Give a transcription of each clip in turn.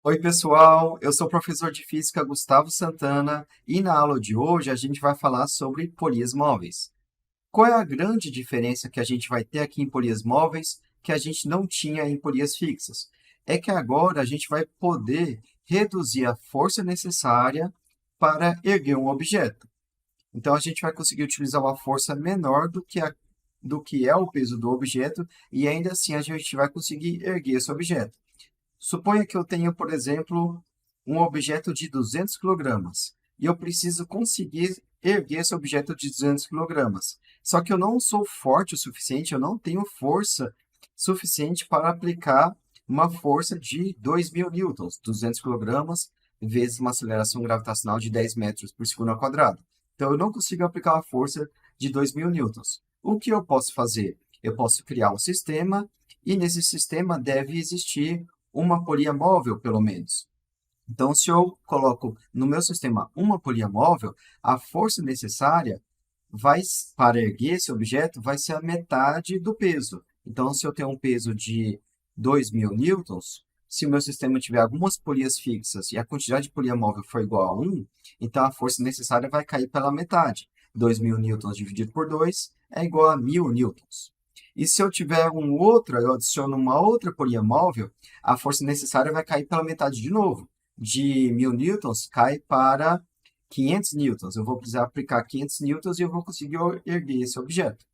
Oi, pessoal! Eu sou o professor de Física Gustavo Santana e na aula de hoje a gente vai falar sobre polias móveis. Qual é a grande diferença que a gente vai ter aqui em polias móveis que a gente não tinha em polias fixas? É que agora a gente vai poder reduzir a força necessária para erguer um objeto. Então, a gente vai conseguir utilizar uma força menor do que é o peso do objeto e ainda assim a gente vai conseguir erguer esse objeto. Suponha que eu tenha, por exemplo, um objeto de 200 quilogramas e eu preciso conseguir erguer esse objeto de 200 quilogramas. Só que eu não sou forte o suficiente, eu não tenho força suficiente para aplicar uma força de 2.000 newtons, 200 quilogramas, vezes uma aceleração gravitacional de 10 metros por segundo ao quadrado. Então, eu não consigo aplicar uma força de 2.000 newtons. O que eu posso fazer? Eu posso criar um sistema e nesse sistema deve existir uma polia móvel, pelo menos. Então, se eu coloco no meu sistema uma polia móvel, a força necessária para erguer esse objeto vai ser a metade do peso. Então, se eu tenho um peso de 2.000 newtons, se o meu sistema tiver algumas polias fixas e a quantidade de polia móvel for igual a 1, então a força necessária vai cair pela metade. 2.000 newtons dividido por 2 é igual a 1.000 newtons. E se eu tiver eu adiciono uma outra polia móvel, a força necessária vai cair pela metade de novo. De 1.000 newtons cai para 500 newtons. Eu vou precisar aplicar 500 newtons e eu vou conseguir erguer esse objeto.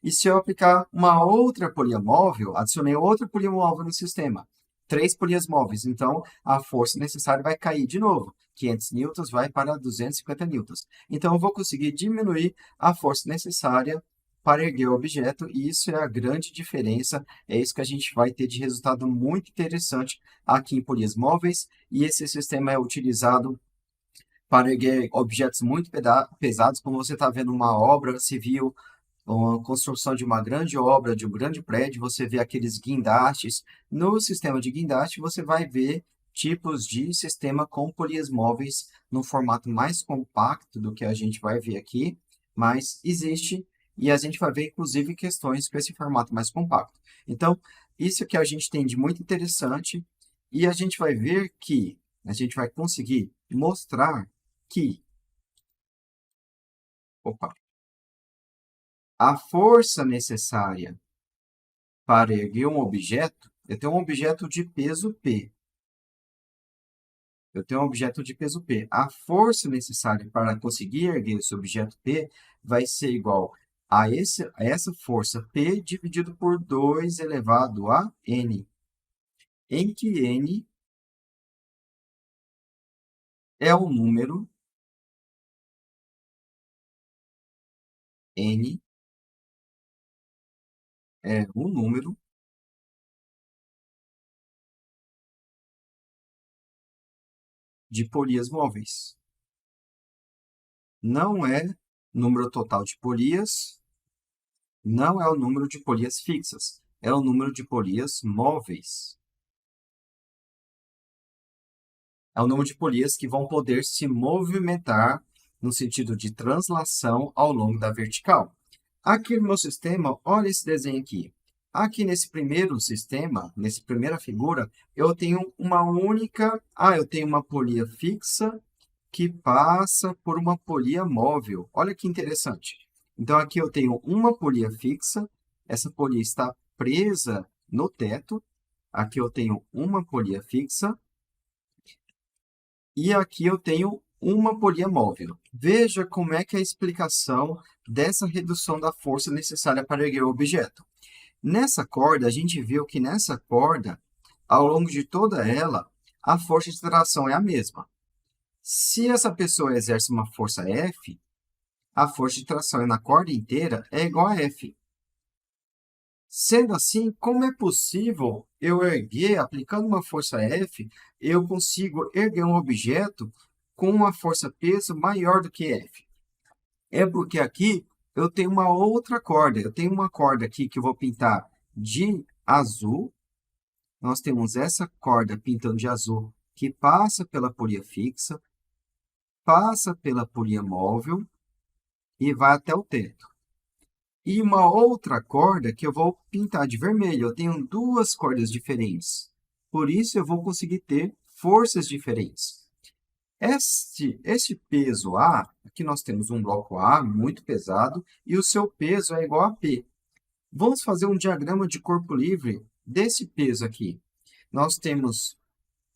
E se eu aplicar uma outra polia móvel, adicionei outra polia móvel no sistema, 3 polias móveis, então a força necessária vai cair de novo. 500 newtons vai para 250 newtons. Então, eu vou conseguir diminuir a força necessária para erguer o objeto, e isso é a grande diferença, é isso que a gente vai ter de resultado muito interessante aqui em polias móveis, e esse sistema é utilizado para erguer objetos muito pesados, como você está vendo uma obra civil, uma construção de uma grande obra, de um grande prédio, você vê aqueles guindastes. No sistema de guindaste, você vai ver tipos de sistema com polias móveis no formato mais compacto do que a gente vai ver aqui, mas existe e a gente vai ver, inclusive, questões com esse formato mais compacto. Então, isso que a gente tem de muito interessante e a gente vai ver que a gente vai conseguir mostrar que opa, a força necessária para erguer um objeto, eu tenho um objeto de peso P. Eu tenho um objeto de peso P. A força necessária para conseguir erguer esse objeto P vai ser igual a essa força P dividido por 2 elevado a N, em que N é o número N é o número de polias móveis. Não é número total de polias, não é o número de polias fixas, é o número de polias móveis. É o número de polias que vão poder se movimentar no sentido de translação ao longo da vertical. Aqui no meu sistema, olha esse desenho aqui. Aqui nesse primeiro sistema, nessa primeira figura, eu tenho eu tenho uma polia fixa que passa por uma polia móvel. Olha que interessante. Então, aqui eu tenho uma polia fixa, essa polia está presa no teto. Aqui eu tenho uma polia fixa e aqui eu tenho uma polia móvel. Veja como é que é a explicação dessa redução da força necessária para erguer o objeto. Nessa corda, a gente viu que nessa corda, ao longo de toda ela, a força de tração é a mesma. Se essa pessoa exerce uma força F, a força de tração na corda inteira é igual a F. Sendo assim, como é possível eu erguer, aplicando uma força F, eu consigo erguer um objeto com uma força-peso maior do que F? É porque aqui eu tenho uma outra corda. Eu tenho uma corda aqui que eu vou pintar de azul. Nós temos essa corda pintando de azul que passa pela polia fixa, passa pela polia móvel e vai até o teto. E uma outra corda que eu vou pintar de vermelho. Eu tenho duas cordas diferentes. Por isso, eu vou conseguir ter forças diferentes. Este peso A, aqui nós temos um bloco A muito pesado e o seu peso é igual a P. Vamos fazer um diagrama de corpo livre desse peso aqui. Nós temos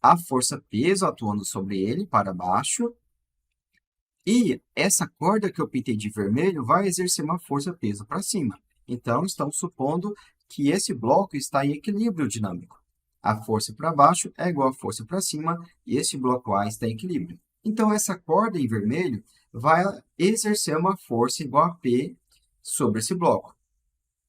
a força peso atuando sobre ele para baixo e essa corda que eu pintei de vermelho vai exercer uma força peso para cima. Então, estamos supondo que esse bloco está em equilíbrio dinâmico. A força para baixo é igual à força para cima e esse bloco A está em equilíbrio. Então, essa corda em vermelho vai exercer uma força igual a P sobre esse bloco.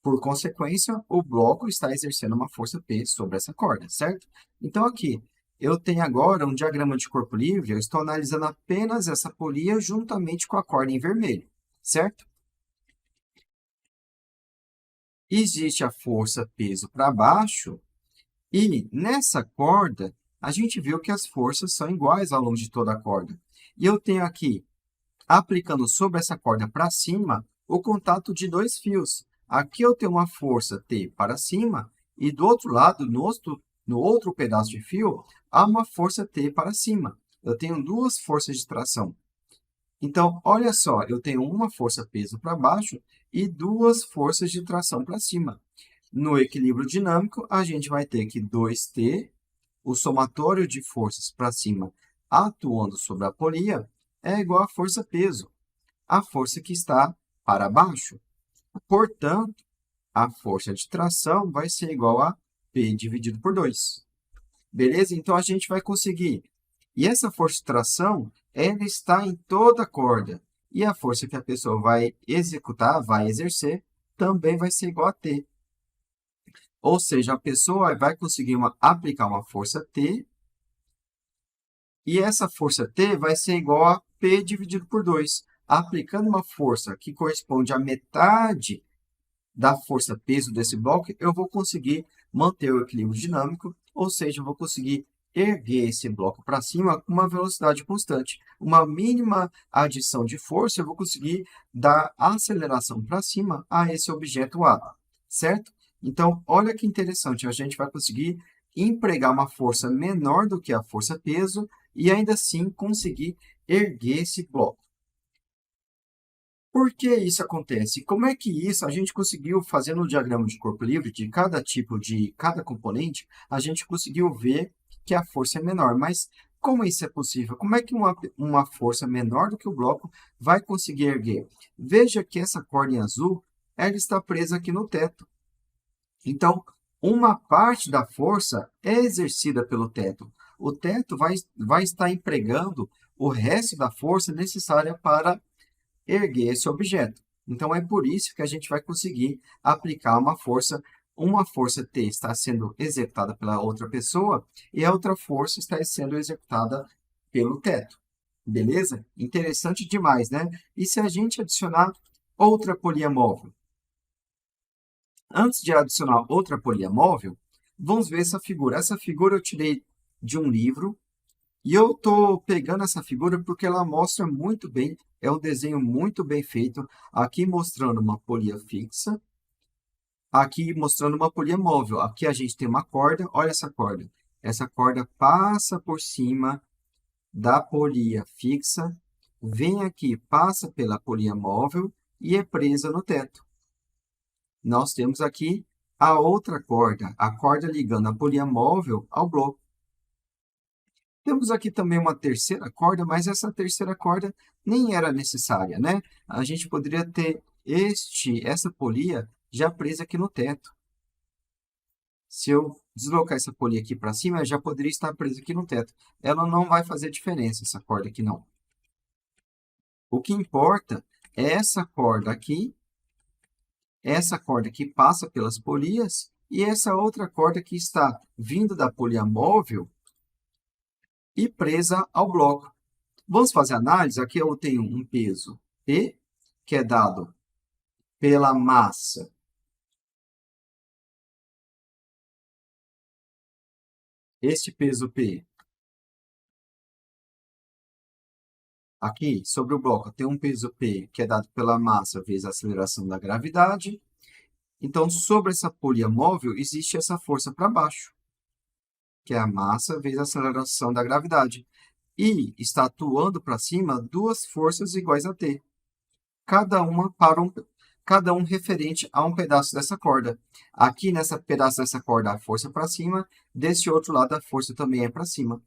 Por consequência, o bloco está exercendo uma força P sobre essa corda, certo? Então, aqui, eu tenho agora um diagrama de corpo livre, eu estou analisando apenas essa polia juntamente com a corda em vermelho, certo? Existe a força peso para baixo, e nessa corda, a gente viu que as forças são iguais ao longo de toda a corda. E eu tenho aqui, aplicando sobre essa corda para cima, o contato de dois fios. Aqui eu tenho uma força T para cima, e do outro lado, no outro pedaço de fio, há uma força T para cima. Eu tenho duas forças de tração. Então, olha só, eu tenho uma força peso para baixo e duas forças de tração para cima. No equilíbrio dinâmico, a gente vai ter que 2T, o somatório de forças para cima atuando sobre a polia, é igual à força peso, a força que está para baixo. Portanto, a força de tração vai ser igual a P dividido por 2. Beleza? Então, a gente vai conseguir. E essa força de tração, ela está em toda a corda. E a força que a pessoa vai executar, vai exercer, também vai ser igual a T. Ou seja, a pessoa vai conseguir aplicar uma força T, e essa força T vai ser igual a P dividido por 2. Aplicando uma força que corresponde à metade da força peso desse bloco, eu vou conseguir manter o equilíbrio dinâmico, ou seja, eu vou conseguir erguer esse bloco para cima com uma velocidade constante. Uma mínima adição de força, eu vou conseguir dar aceleração para cima a esse objeto A, certo? Então, olha que interessante, a gente vai conseguir empregar uma força menor do que a força peso e ainda assim conseguir erguer esse bloco. Por que isso acontece? Como é que isso a gente conseguiu, fazendo o diagrama de corpo livre de cada tipo, de cada componente, a gente conseguiu ver que a força é menor. Mas como isso é possível? Como é que uma força menor do que o bloco vai conseguir erguer? Veja que essa corda em azul, ela está presa aqui no teto. Então, uma parte da força é exercida pelo teto. O teto vai estar empregando o resto da força necessária para erguer esse objeto. Então, é por isso que a gente vai conseguir aplicar uma força T está sendo executada pela outra pessoa e a outra força está sendo executada pelo teto. Beleza? Interessante demais, né? E se a gente adicionar outra polia móvel? Antes de adicionar outra polia móvel, vamos ver essa figura. Essa figura eu tirei de um livro, e eu estou pegando essa figura porque ela mostra muito bem, é um desenho muito bem feito, aqui mostrando uma polia fixa, aqui mostrando uma polia móvel. Aqui a gente tem uma corda, olha essa corda. Essa corda passa por cima da polia fixa, vem aqui, passa pela polia móvel e é presa no teto. Nós temos aqui a outra corda, a corda ligando a polia móvel ao bloco. Temos aqui também uma terceira corda, mas essa terceira corda nem era necessária, né? A gente poderia ter essa polia já presa aqui no teto. Se eu deslocar essa polia aqui para cima, ela já poderia estar presa aqui no teto. Ela não vai fazer diferença, essa corda aqui não. O que importa é essa corda que passa pelas polias, e essa outra corda que está vindo da polia móvel e presa ao bloco. Vamos fazer análise? Aqui eu tenho um peso P, que é dado pela massa este peso P Aqui, sobre o bloco, tem um peso P, que é dado pela massa vezes a aceleração da gravidade. Então, sobre essa polia móvel, existe essa força para baixo, que é a massa vezes a aceleração da gravidade. E está atuando para cima duas forças iguais a T, cada uma cada um referente a um pedaço dessa corda. Aqui, nessa pedaço dessa corda, a força para cima, desse outro lado, a força também é para cima.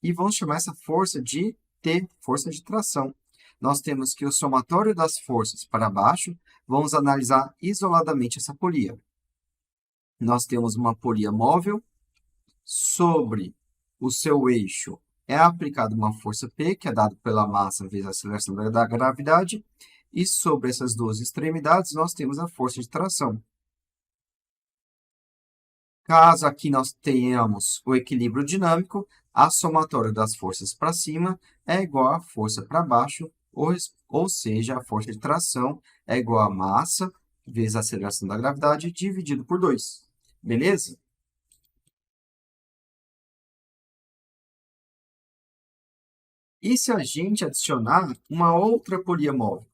E vamos chamar essa força de T, força de tração. Nós temos que o somatório das forças para baixo, vamos analisar isoladamente essa polia. Nós temos uma polia móvel, sobre o seu eixo é aplicada uma força P, que é dada pela massa vezes a aceleração da gravidade, e sobre essas duas extremidades nós temos a força de tração. Caso aqui nós tenhamos o equilíbrio dinâmico, a somatória das forças para cima é igual à força para baixo, ou seja, a força de tração é igual à massa vezes a aceleração da gravidade dividido por 2. Beleza? E se a gente adicionar uma outra polia móvel?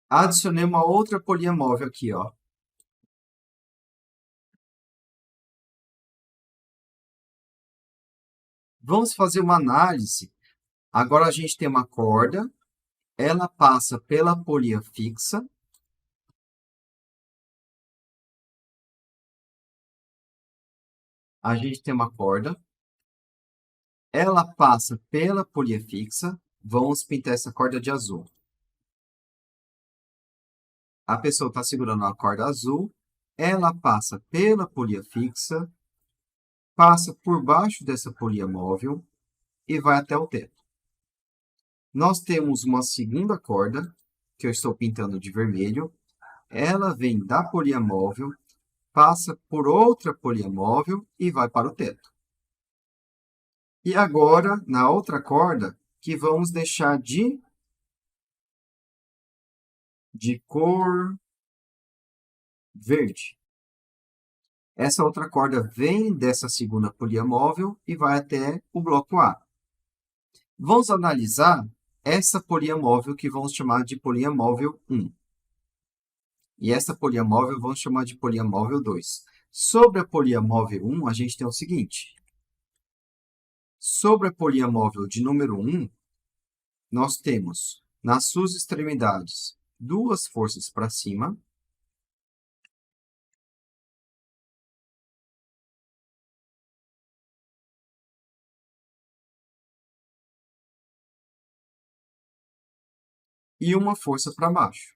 Adicionei uma outra polia móvel aqui, ó. Vamos fazer uma análise. Agora a gente tem uma corda, ela passa pela polia fixa. A gente tem uma corda, ela passa pela polia fixa. Vamos pintar essa corda de azul. A pessoa está segurando a corda azul, ela passa pela polia fixa, passa por baixo dessa polia móvel e vai até o teto. Nós temos uma segunda corda, que eu estou pintando de vermelho. Ela vem da polia móvel, passa por outra polia móvel e vai para o teto. E agora, na outra corda, que vamos deixar de cor verde. Essa outra corda vem dessa segunda polia móvel e vai até o bloco A. Vamos analisar essa polia móvel que vamos chamar de polia móvel 1. E essa polia móvel vamos chamar de polia móvel 2. Sobre a polia móvel 1, a gente tem o seguinte. Sobre a polia móvel de número 1, nós temos, nas suas extremidades, duas forças para cima. E uma força para baixo.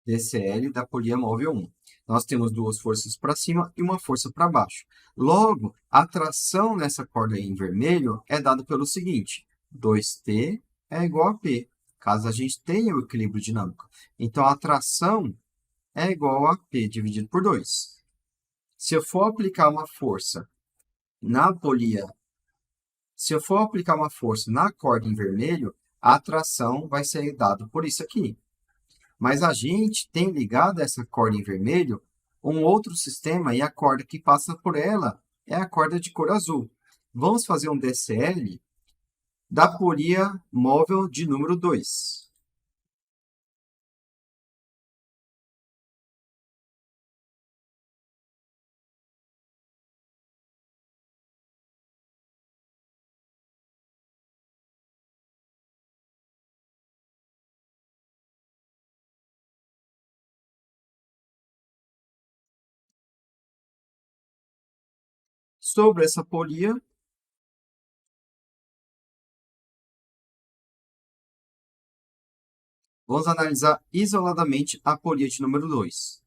DCL da polia móvel 1. Nós temos duas forças para cima e uma força para baixo. Logo, a tração nessa corda aí em vermelho é dada pelo seguinte: 2T é igual a P, caso a gente tenha o equilíbrio dinâmico. Então, a tração é igual a P dividido por 2. Se eu for aplicar uma força na polia, se eu for aplicar uma força na corda em vermelho, a tração vai ser dada por isso aqui. Mas a gente tem ligado essa corda em vermelho um outro sistema e a corda que passa por ela é a corda de cor azul. Vamos fazer um DCL da polia móvel de número 2. Sobre essa polia, vamos analisar isoladamente a polia de número 2.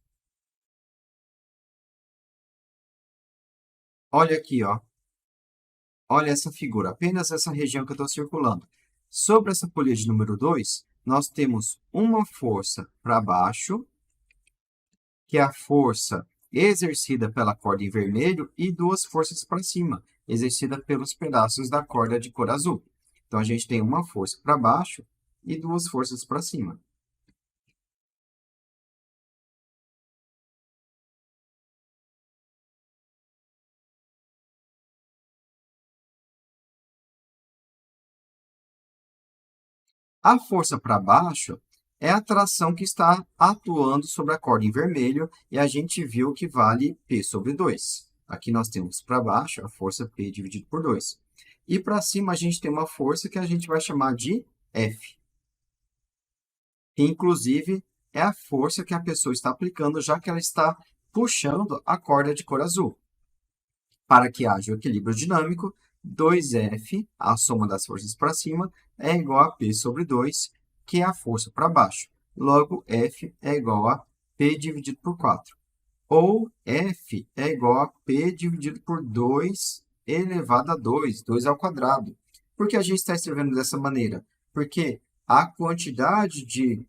Olha aqui, ó. Olha essa figura, apenas essa região que eu estou circulando. Sobre essa polia de número 2, nós temos uma força para baixo, que é a força exercida pela corda em vermelho, e duas forças para cima, exercida pelos pedaços da corda de cor azul. Então, a gente tem uma força para baixo e duas forças para cima. A força para baixo é a tração que está atuando sobre a corda em vermelho, e a gente viu que vale P sobre 2. Aqui nós temos para baixo a força P dividido por 2. E para cima a gente tem uma força que a gente vai chamar de F. Que, inclusive, é a força que a pessoa está aplicando, já que ela está puxando a corda de cor azul. Para que haja o equilíbrio dinâmico, 2F, a soma das forças para cima, é igual a P sobre 2, que é a força para baixo. Logo, F é igual a P dividido por 4. Ou F é igual a P dividido por 2 elevado a 2, 2 ao quadrado. Por que a gente está escrevendo dessa maneira? Porque a quantidade de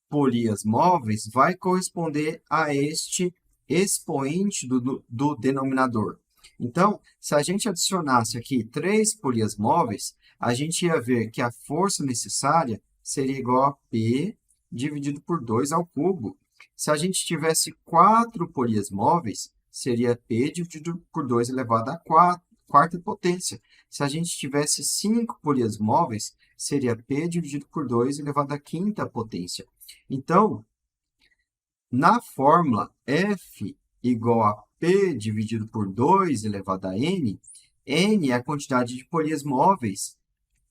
polias móveis vai corresponder a este expoente do denominador. Então, se a gente adicionasse aqui 3 polias móveis, a gente ia ver que a força necessária seria igual a P dividido por 2 ao cubo. Se a gente tivesse 4 polias móveis, seria P dividido por 2 elevado à quarta potência. Se a gente tivesse 5 polias móveis, seria P dividido por 2 elevado à quinta potência. Então, na fórmula F igual a P dividido por 2 elevado a N, N é a quantidade de polias móveis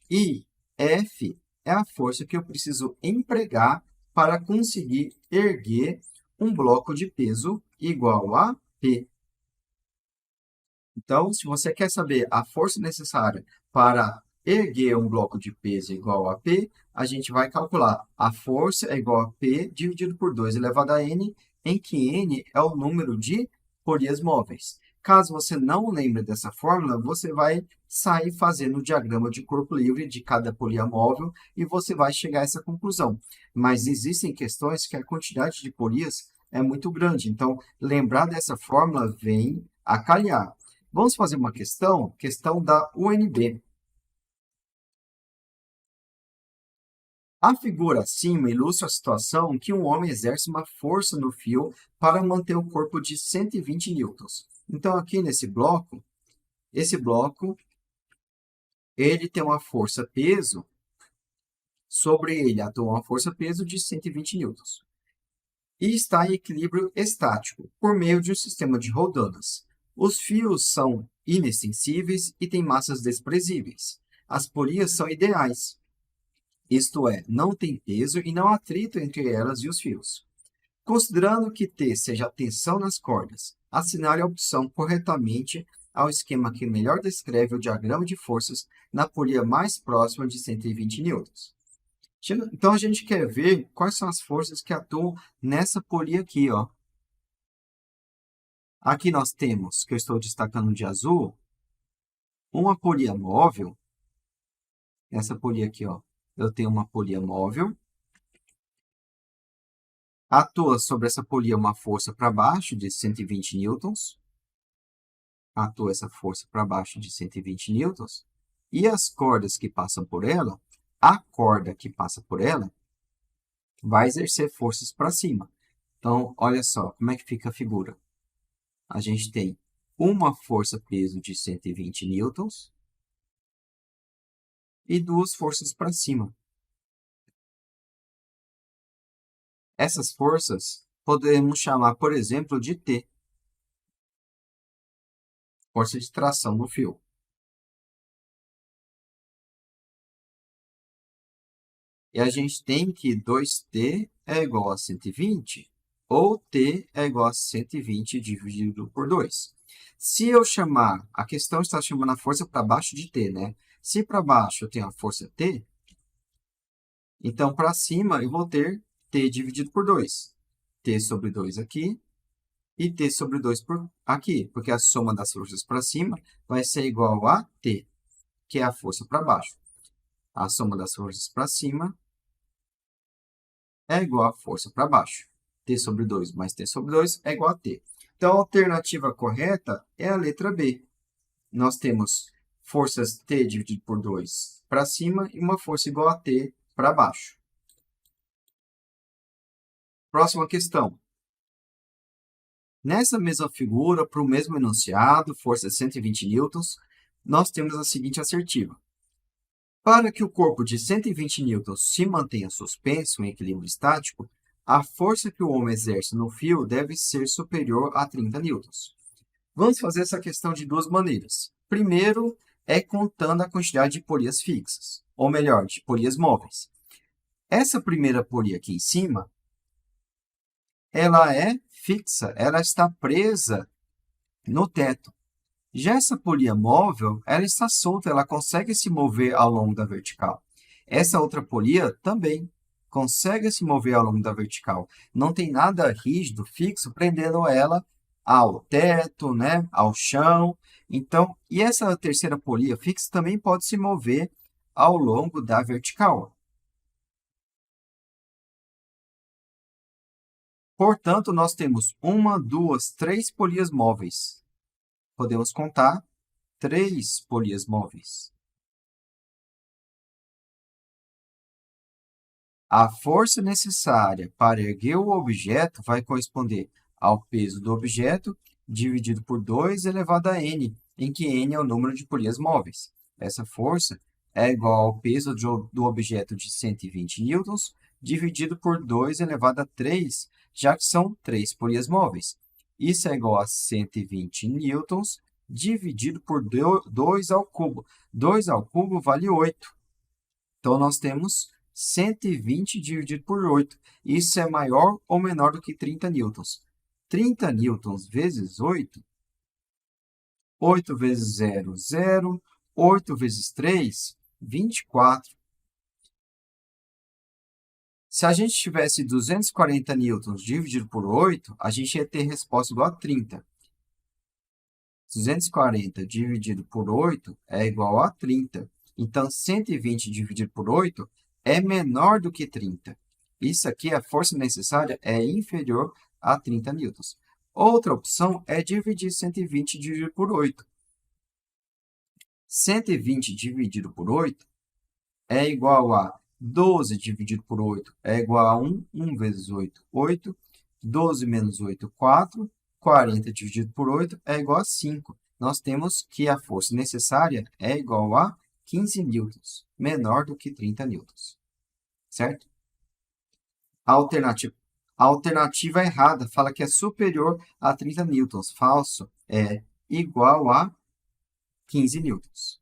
e F é a força que eu preciso empregar para conseguir erguer um bloco de peso igual a P. Então, se você quer saber a força necessária para erguer um bloco de peso igual a P, a gente vai calcular a força é igual a P dividido por 2 elevado a N, em que N é o número de polias móveis. Caso você não lembre dessa fórmula, você vai sair fazendo o diagrama de corpo livre de cada polia móvel e você vai chegar a essa conclusão. Mas existem questões que a quantidade de polias é muito grande, então lembrar dessa fórmula vem a calhar. Vamos fazer uma questão da UNB. A figura acima ilustra a situação em que um homem exerce uma força no fio para manter o corpo de 120 newtons. Então, aqui nesse bloco, esse bloco, ele tem uma força-peso, sobre ele atua uma força-peso de 120 newtons. E está em equilíbrio estático, por meio de um sistema de rodanas. Os fios são inextensíveis e têm massas desprezíveis. As polias são ideais, isto é, não tem peso e não há atrito entre elas e os fios. Considerando que T seja a tensão nas cordas, assinale a opção corretamente ao esquema que melhor descreve o diagrama de forças na polia mais próxima de 120 newtons. Então, a gente quer ver quais são as forças que atuam nessa polia aqui, ó. Aqui nós temos, que eu estou destacando de azul, uma polia móvel. Essa polia aqui, ó, eu tenho uma polia móvel. Atua sobre essa polia uma força para baixo de 120 newtons. Atua essa força para baixo de 120 newtons. E as cordas que passam por ela, a corda que passa por ela, vai exercer forças para cima. Então, olha só como é que fica a figura. A gente tem uma força-peso de 120 newtons e duas forças para cima. Essas forças podemos chamar, por exemplo, de T, força de tração no fio. E a gente tem que 2T é igual a 120, ou T é igual a 120 dividido por 2. Se eu chamar, a questão está chamando a força para baixo de T, né? Se para baixo eu tenho a força T, então para cima eu vou ter T dividido por 2. T sobre 2 aqui e T sobre 2 por aqui, porque a soma das forças para cima vai ser igual a T, que é a força para baixo. A soma das forças para cima é igual à força para baixo. T sobre 2 mais T sobre 2 é igual a T. Então, a alternativa correta é a letra B. Nós temos forças T dividido por 2 para cima e uma força igual a T para baixo. Próxima questão. Nessa mesma figura, para o mesmo enunciado, força 120 newtons, nós temos a seguinte assertiva. Para que o corpo de 120 newtons se mantenha suspenso em equilíbrio estático, a força que o homem exerce no fio deve ser superior a 30 newtons. Vamos fazer essa questão de duas maneiras. Primeiro, é contando a quantidade de polias fixas, ou melhor, de polias móveis. Essa primeira polia aqui em cima, ela é fixa, ela está presa no teto. Já essa polia móvel, ela está solta, ela consegue se mover ao longo da vertical. Essa outra polia também consegue se mover ao longo da vertical. Não tem nada rígido, fixo, prendendo ela ao teto, né, ao chão. Então, e essa terceira polia fixa também pode se mover ao longo da vertical. Portanto, nós temos uma, duas, três polias móveis. Podemos contar 3 polias móveis. A força necessária para erguer o objeto vai corresponder ao peso do objeto dividido por 2 elevado a n, em que n é o número de polias móveis. Essa força é igual ao peso do objeto de 120 newtons dividido por 2 elevado a 3, já que são 3 polias móveis. Isso é igual a 120 newtons dividido por 2 ao cubo. 2 ao cubo vale 8. Então, nós temos 120 dividido por 8. Isso é maior ou menor do que 30 newtons. 30 newtons vezes 8, 8 vezes 0, 0. 8 vezes 3, 24. Se a gente tivesse 240 newtons dividido por 8, a gente ia ter resposta igual a 30. 240 dividido por 8 é igual a 30. Então, 120 dividido por 8 é menor do que 30. Isso aqui, a força necessária é inferior a 30 newtons. Outra opção é dividir 120 dividido por 8. 120 dividido por 8 é igual a 12 dividido por 8 é igual a 1. 1 vezes 8, 8. 12 menos 8, 4. 40 dividido por 8 é igual a 5. Nós temos que a força necessária é igual a 15 newtons, menor do que 30 newtons. Certo? A alternativa errada fala que é superior a 30 newtons. Falso, é igual a 15 newtons.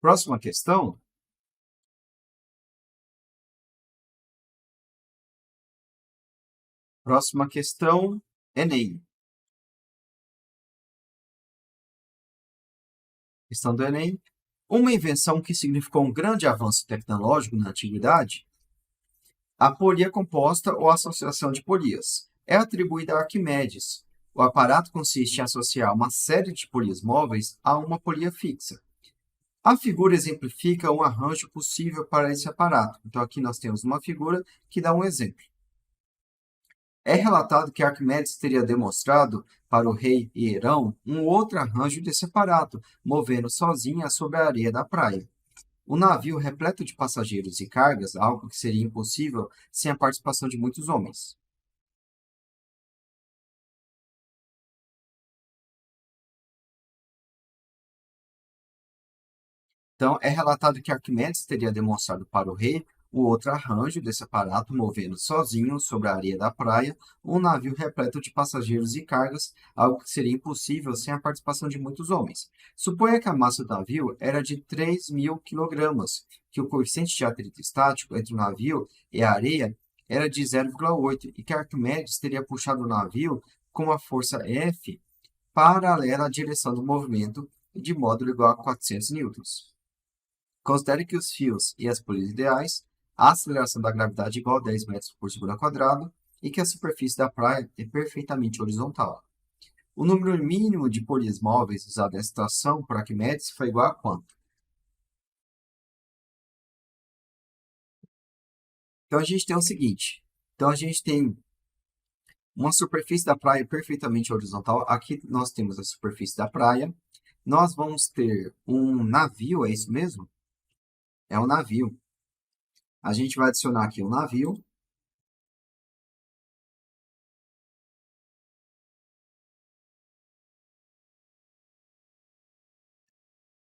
Próxima questão. Próxima questão, Enem. Questão do Enem. Uma invenção que significou um grande avanço tecnológico na antiguidade, a polia composta ou associação de polias, é atribuída a Arquimedes. O aparato consiste em associar uma série de polias móveis a uma polia fixa. A figura exemplifica um arranjo possível para esse aparato. Então, aqui nós temos uma figura que dá um exemplo. É relatado que Arquimedes teria demonstrado para o rei Hierão um outro arranjo desse aparato, movendo sozinha sobre a areia da praia. O navio repleto de passageiros e cargas, algo que seria impossível sem a participação de muitos homens. Então, é relatado que Arquimedes teria demonstrado para o rei o outro arranjo desse aparato, movendo sozinho sobre a areia da praia um navio repleto de passageiros e cargas, algo que seria impossível sem a participação de muitos homens. Suponha que a massa do navio era de 3.000 quilogramas, que o coeficiente de atrito estático entre o navio e a areia era de 0,8 e que Arquimedes teria puxado o navio com a força F paralela à direção do movimento de módulo igual a 400 newtons. Considere que os fios e as polias ideais, a aceleração da gravidade é igual a 10 metros por segundo ao quadrado e que a superfície da praia é perfeitamente horizontal. O número mínimo de polias móveis usado nessa situação por Arquimedes foi igual a quanto? Então, a gente tem o seguinte. Então, a gente tem uma superfície da praia perfeitamente horizontal. Aqui nós temos a superfície da praia. Nós vamos ter um navio, é isso mesmo? É um navio. A gente vai adicionar aqui um navio.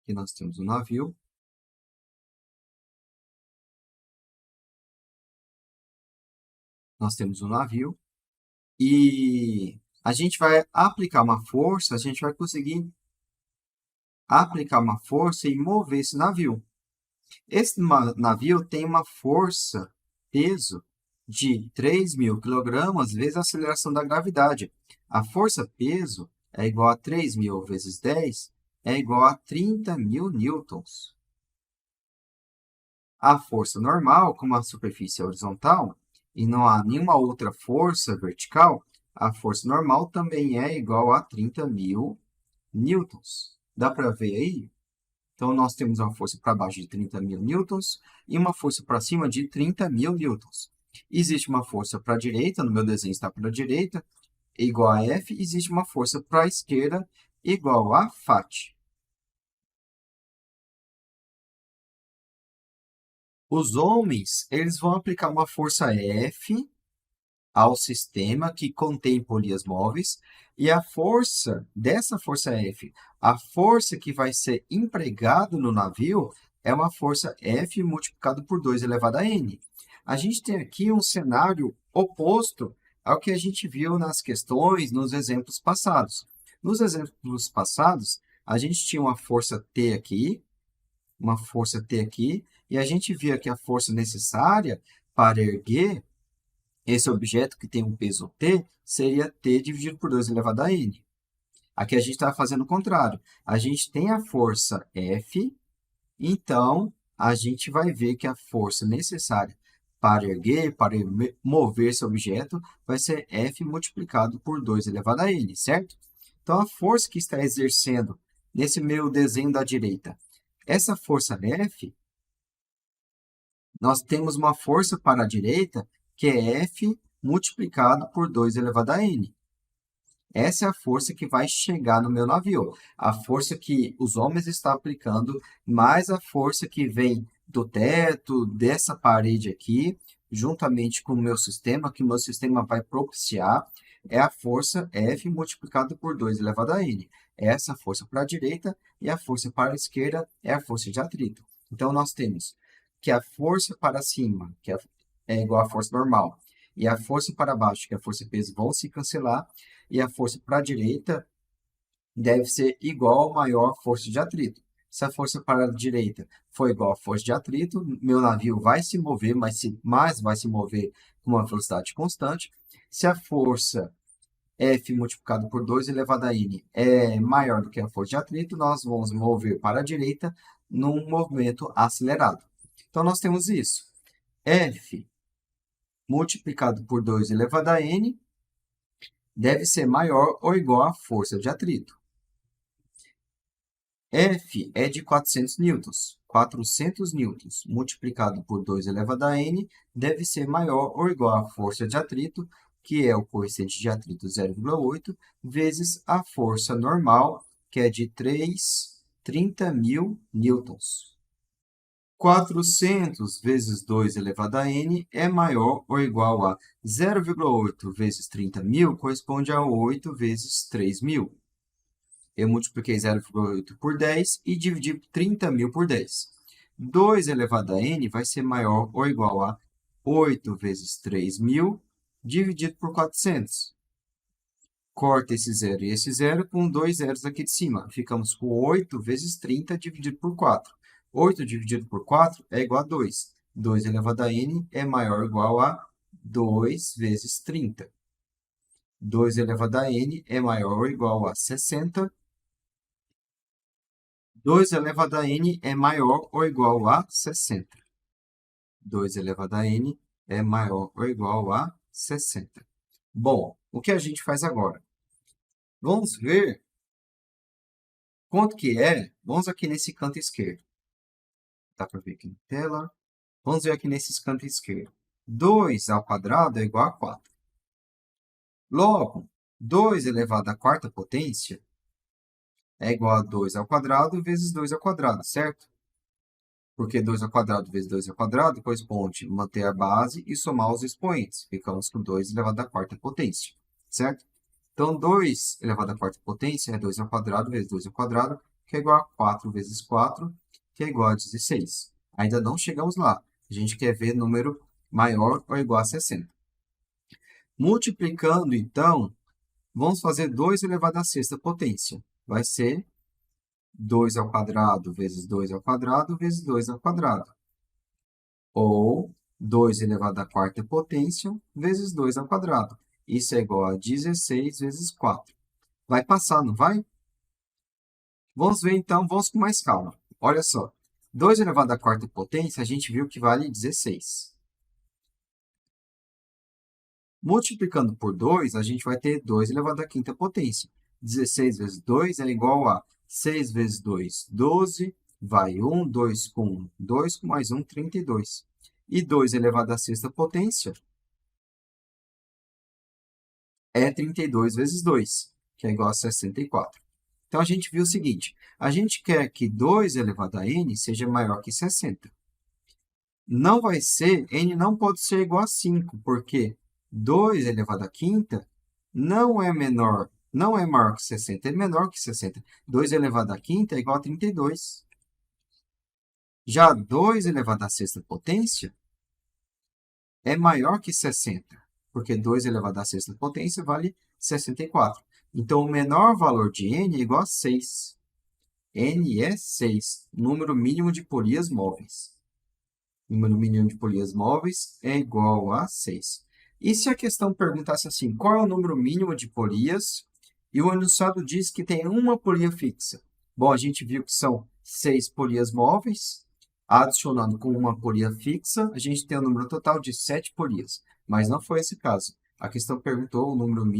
Aqui nós temos um navio. Nós temos um navio. E a gente vai aplicar uma força, a gente vai conseguir aplicar uma força e mover esse navio. Esse navio tem uma força, peso, de 3.000 quilogramas vezes a aceleração da gravidade. A força-peso é igual a 3.000 vezes 10, é igual a 30.000 newtons. A força normal, como a superfície é horizontal, e não há nenhuma outra força vertical, a força normal também é igual a 30.000 newtons. Dá para ver aí? Então, nós temos uma força para baixo de 30.000 newtons e uma força para cima de 30.000 newtons. Existe uma força para a direita, no meu desenho está para a direita, igual a F. Existe uma força para a esquerda, igual a FAT. Os homens, eles vão aplicar uma força F ao sistema que contém polias móveis, e a força dessa força F, a força que vai ser empregada no navio, é uma força F multiplicado por 2 elevado a n. A gente tem aqui um cenário oposto ao que a gente viu nas questões, nos exemplos passados. Nos exemplos passados, a gente tinha uma força T aqui, uma força T aqui, e a gente via que a força necessária para erguer esse objeto que tem um peso t seria t dividido por 2 elevado a n. Aqui a gente está fazendo o contrário. A gente tem a força F, então a gente vai ver que a força necessária para erguer, para mover esse objeto, vai ser F multiplicado por 2 elevado a n, certo? Então, a força que está exercendo nesse meu desenho da direita, essa força F, nós temos uma força para a direita, que é F multiplicado por 2 elevado a n. Essa é a força que vai chegar no meu navio. A força que os homens estão aplicando, mais a força que vem do teto, dessa parede aqui, juntamente com o meu sistema, que o meu sistema vai propiciar, é a força F multiplicado por 2 elevado a n. Essa força para a direita e a força para a esquerda é a força de atrito. Então, nós temos que a força para cima, é igual à força normal, e a força para baixo, que é a força peso, vão se cancelar, e a força para a direita deve ser igual à maior força de atrito. Se a força para a direita for igual à força de atrito, meu navio vai se mover, mas vai se mover com uma velocidade constante. Se a força F multiplicado por 2 elevado a n é maior do que a força de atrito, nós vamos mover para a direita num movimento acelerado. Então, nós temos isso. F multiplicado por 2 elevado a n deve ser maior ou igual à força de atrito. F é de 400 newtons. 400 newtons multiplicado por 2 elevado a n deve ser maior ou igual à força de atrito, que é o coeficiente de atrito 0,8, vezes a força normal, que é de 30.000 newtons. 400 vezes 2 elevado a n é maior ou igual a 0,8 vezes 30.000, corresponde a 8 vezes 3.000. Eu multipliquei 0,8 por 10 e dividi 30.000 por 10. 2 elevado a n vai ser maior ou igual a 8 vezes 3.000 dividido por 400. Corta esse zero e esse zero com dois zeros aqui de cima. Ficamos com 8 vezes 30 dividido por 4. 8 dividido por 4 é igual a 2. 2 elevado a n é maior ou igual a 2 vezes 30. 2 elevado a n é maior ou igual a 60. 2 elevado a n é maior ou igual a 60. 2 elevado a n é maior ou igual a 60. Bom, o que a gente faz agora? Vamos ver quanto que é. Vamos aqui nesse canto esquerdo. Dá para ver aqui na tela. Vamos ver aqui nesse canto esquerdo. 2 ao quadrado é igual a 4. Logo, 2 elevado à quarta potência é igual a 2 ao quadrado vezes 2 ao quadrado, certo? Porque 2 ao quadrado vezes 2 ao quadrado corresponde manter a base e somar os expoentes. Ficamos com 2 elevado à quarta potência, certo? Então, 2 elevado à quarta potência é 2 ao quadrado vezes 2 ao quadrado, que é igual a 4 vezes 4, que é igual a 16. Ainda não chegamos lá. A gente quer ver número maior ou igual a 60. Multiplicando, então, vamos fazer 2 elevado à sexta potência. Vai ser 2 ao quadrado vezes 2 ao quadrado vezes 2 ao quadrado. Ou 2 elevado à quarta potência vezes 2 ao quadrado. Isso é igual a 16 vezes 4. Vai passar, não vai? Vamos ver, então, vamos com mais calma. Olha só. 2 elevado à quarta potência, a gente viu que vale 16. Multiplicando por 2, a gente vai ter 2 elevado à quinta potência. 16 vezes 2 é igual a 6 vezes 2, 12. Vai 1, 2 com 1, 2 com mais 1, 32. E 2 elevado à sexta potência é 32 vezes 2, que é igual a 64. Então, a gente viu o seguinte, a gente quer que 2 elevado a n seja maior que 60. Não vai ser, n não pode ser igual a 5, porque 2 elevado à quinta não é maior que 60, é menor que 60. 2 elevado à quinta é igual a 32. Já 2 elevado à sexta potência é maior que 60, porque 2 elevado à sexta potência vale 64. Então, o menor valor de n é igual a 6. N é 6, número mínimo de polias móveis. Número mínimo de polias móveis é igual a 6. E se a questão perguntasse assim, qual é o número mínimo de polias? E o enunciado diz que tem uma polia fixa. Bom, a gente viu que são 6 polias móveis, adicionando com uma polia fixa, a gente tem um número total de 7 polias. Mas não foi esse caso. A questão perguntou o número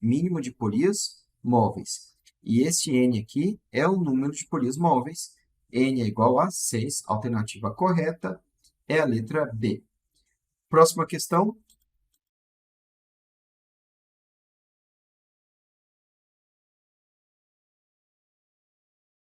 mínimo de polias móveis. E esse n aqui é o número de polias móveis. N é igual a 6, alternativa correta é a letra B. Próxima questão.